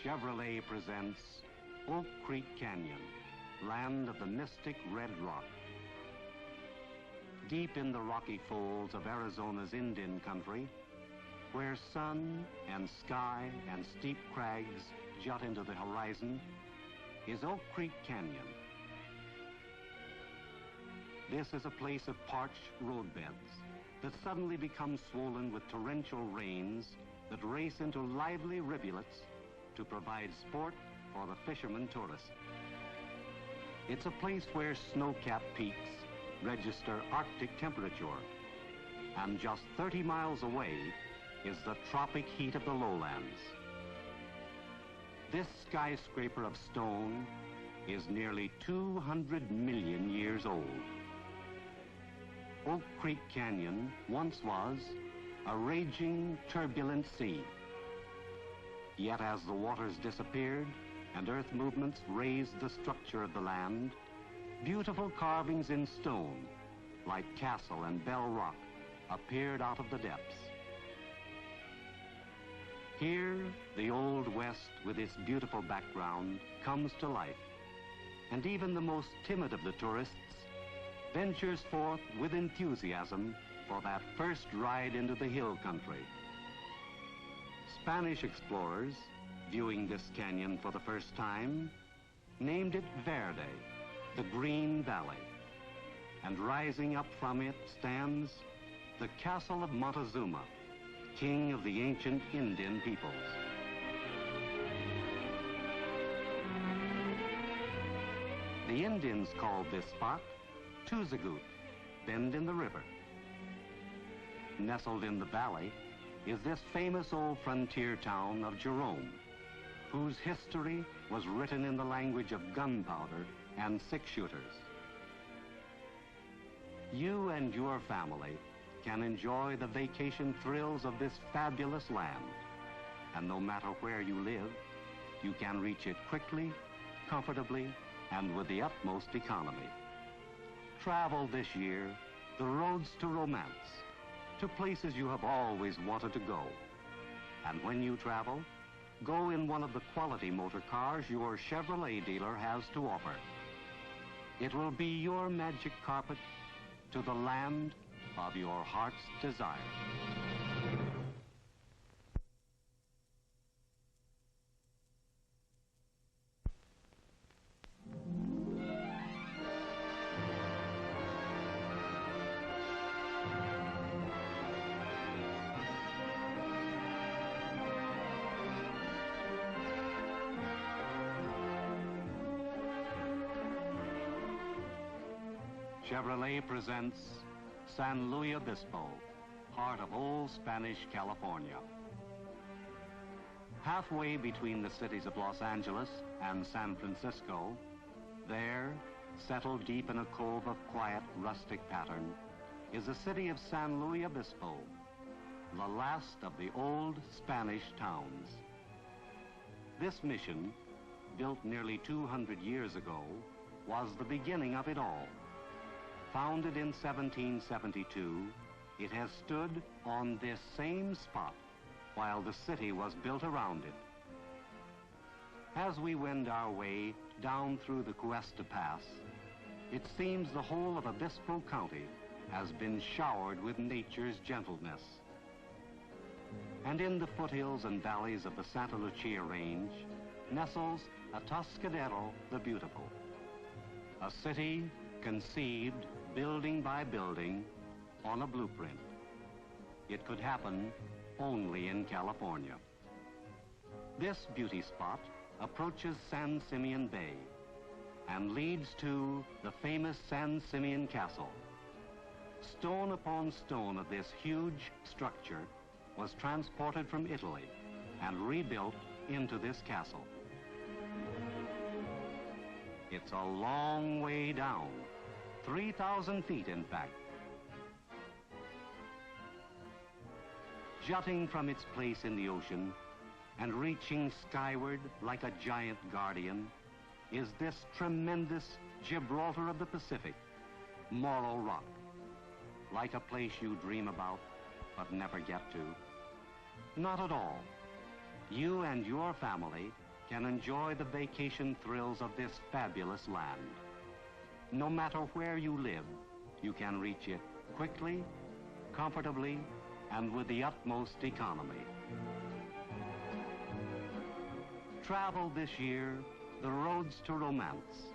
Chevrolet presents Oak Creek Canyon, land of the mystic red rock. Deep in the rocky folds of Arizona's Indian country, where sun and sky and steep crags jut into the horizon, is Oak Creek Canyon. This is a place of parched roadbeds that suddenly become swollen with torrential rains that race into lively rivulets to provide sport for the fisherman tourist. It's a place where snow-capped peaks register Arctic temperature, and just 30 miles away is the tropic heat of the lowlands. This skyscraper of stone is nearly 200 million years old. Oak Creek Canyon once was a raging, turbulent sea. Yet as the waters disappeared and earth movements raised the structure of the land, beautiful carvings in stone, like Castle and Bell Rock, appeared out of the depths. Here, the Old West, with its beautiful background, comes to life, and even the most timid of the tourists ventures forth with enthusiasm for that first ride into the hill country. Spanish explorers, viewing this canyon for the first time, named it Verde, the Green Valley, and rising up from it stands the Castle of Montezuma, king of the ancient Indian peoples. The Indians called this spot Tuzagut, Bend in the River. Nestled in the valley is this famous old frontier town of Jerome, whose history was written in the language of gunpowder and six-shooters. You and your family can enjoy the vacation thrills of this fabulous land, and no matter where you live, you can reach it quickly, comfortably, and with the utmost economy. Travel this year the roads to romance, to places you have always wanted to go. And when you travel, go in one of the quality motor cars your Chevrolet dealer has to offer. It will be your magic carpet to the land of your heart's desire. Chevrolet presents San Luis Obispo, heart of old Spanish California. Halfway between the cities of Los Angeles and San Francisco, there, settled deep in a cove of quiet, rustic pattern, is the city of San Luis Obispo, the last of the old Spanish towns. This mission, built nearly 200 years ago, was the beginning of it all. Founded in 1772, it has stood on this same spot while the city was built around it. As we wend our way down through the Cuesta Pass, it seems the whole of Obispo County has been showered with nature's gentleness. And in the foothills and valleys of the Santa Lucia Range nestles Atascadero the Beautiful, a city conceived building by building on a blueprint. It could happen only in California. This beauty spot approaches San Simeon Bay and leads to the famous San Simeon Castle. Stone upon stone of this huge structure was transported from Italy and rebuilt into this castle. It's a long way down, 3,000 feet in fact. Jutting from its place in the ocean and reaching skyward like a giant guardian is this tremendous Gibraltar of the Pacific, Morro Rock, like a place you dream about but never get to. Not at all. You and your family can enjoy the vacation thrills of this fabulous land. No matter where you live, you can reach it quickly, comfortably, and with the utmost economy. Travel this year the roads to romance,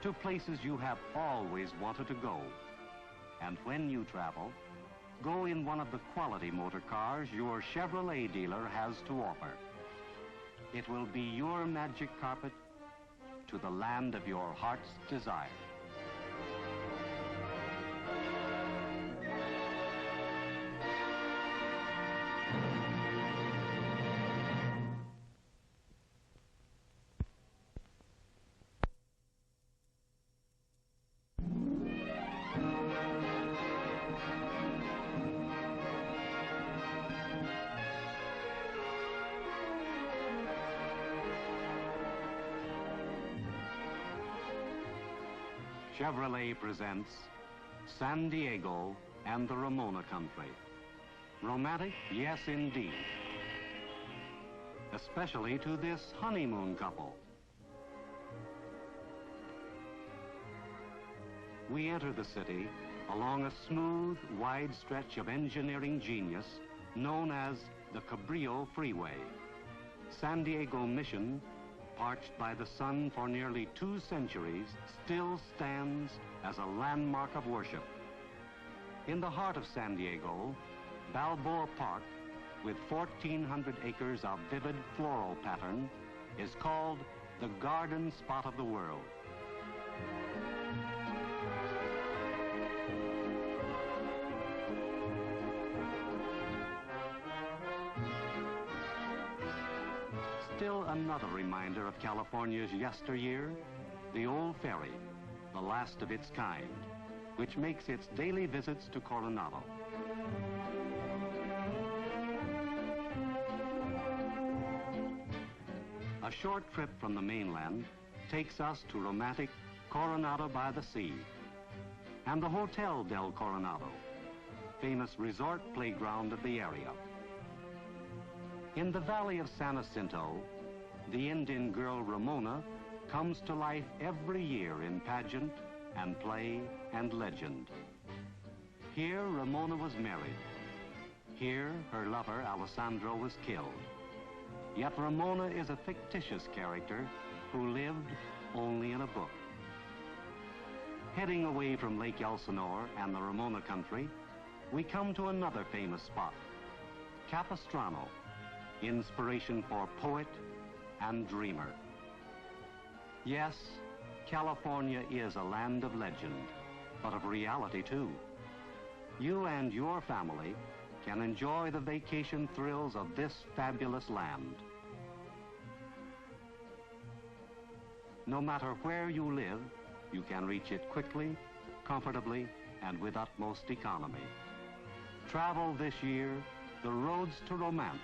to places you have always wanted to go. And when you travel, go in one of the quality motor cars your Chevrolet dealer has to offer. It will be your magic carpet to the land of your heart's desire. Chevrolet presents San Diego and the Ramona country. Romantic? Yes, indeed. Especially to this honeymoon couple. We enter the city along a smooth, wide stretch of engineering genius known as the Cabrillo Freeway. San Diego Mission, parched by the sun for nearly 2 centuries, still stands as a landmark of worship. In the heart of San Diego, Balboa Park, with 1,400 acres of vivid floral pattern, is called the garden spot of the world. Still another reminder of California's yesteryear, the old ferry, the last of its kind, which makes its daily visits to Coronado. A short trip from the mainland takes us to romantic Coronado by the Sea and the Hotel del Coronado, famous resort playground of the area. In the valley of San Jacinto, the Indian girl Ramona comes to life every year in pageant and play and legend. Here, Ramona was married. Here, her lover, Alessandro, was killed. Yet Ramona is a fictitious character who lived only in a book. Heading away from Lake Elsinore and the Ramona country, we come to another famous spot, Capistrano, inspiration for poet and dreamer. Yes, California is a land of legend, but of reality too. You and your family can enjoy the vacation thrills of this fabulous land. No matter where you live, you can reach it quickly, comfortably, and with utmost economy. Travel this year the roads to romance,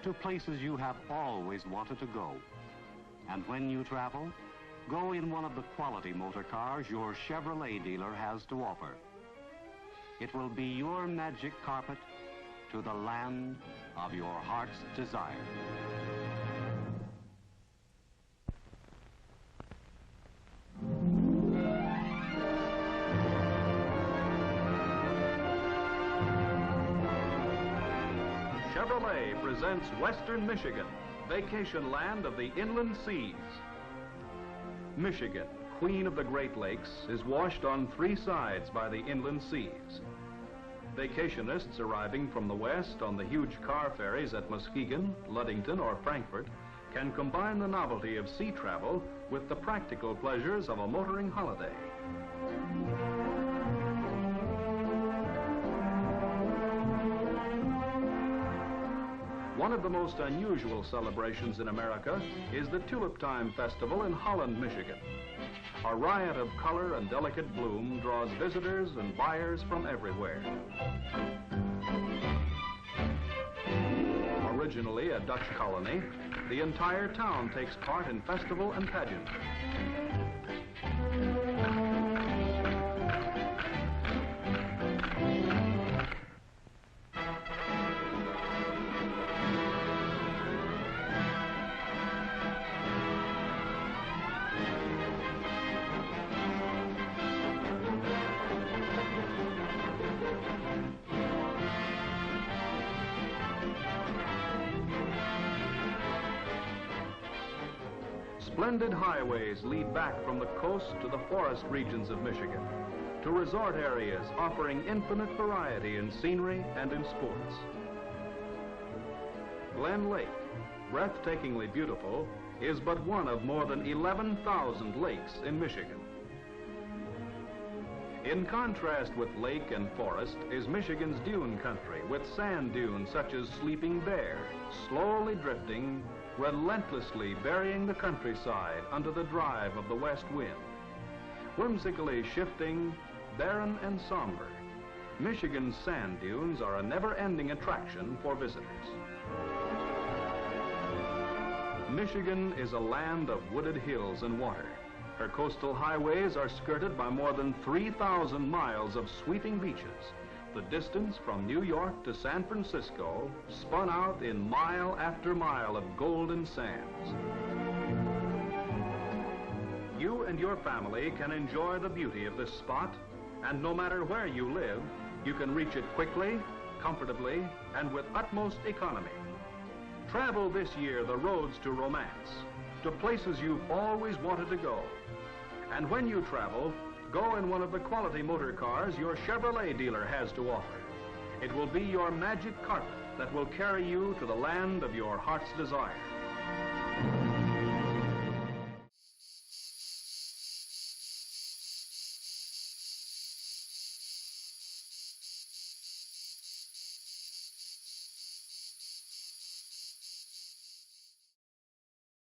to places you have always wanted to go. And when you travel, go in one of the quality motor cars your Chevrolet dealer has to offer. It will be your magic carpet to the land of your heart's desire. Chevrolet presents Western Michigan, vacation land of the inland seas. Michigan, queen of the Great Lakes, is washed on 3 sides by the inland seas. Vacationists arriving from the west on the huge car ferries at Muskegon, Ludington, or Frankfort can combine the novelty of sea travel with the practical pleasures of a motoring holiday. One of the most unusual celebrations in America is the Tulip Time Festival in Holland, Michigan. A riot of color and delicate bloom draws visitors and buyers from everywhere. Originally a Dutch colony, the entire town takes part in festival and pageant. Splendid highways lead back from the coast to the forest regions of Michigan, to resort areas offering infinite variety in scenery and in sports. Glen Lake, breathtakingly beautiful, is but one of more than 11,000 lakes in Michigan. In contrast with lake and forest is Michigan's dune country, with sand dunes such as Sleeping Bear, slowly drifting, relentlessly burying the countryside under the drive of the west wind. Whimsically shifting, barren and somber, Michigan's sand dunes are a never-ending attraction for visitors. Michigan is a land of wooded hills and water. Her coastal highways are skirted by more than 3,000 miles of sweeping beaches. The distance from New York to San Francisco spun out in mile after mile of golden sands. You and your family can enjoy the beauty of this spot, and no matter where you live, you can reach it quickly, comfortably, and with utmost economy. Travel this year the roads to romance, to places you've always wanted to go. And when you travel, go in one of the quality motor cars your Chevrolet dealer has to offer. It will be your magic carpet that will carry you to the land of your heart's desire.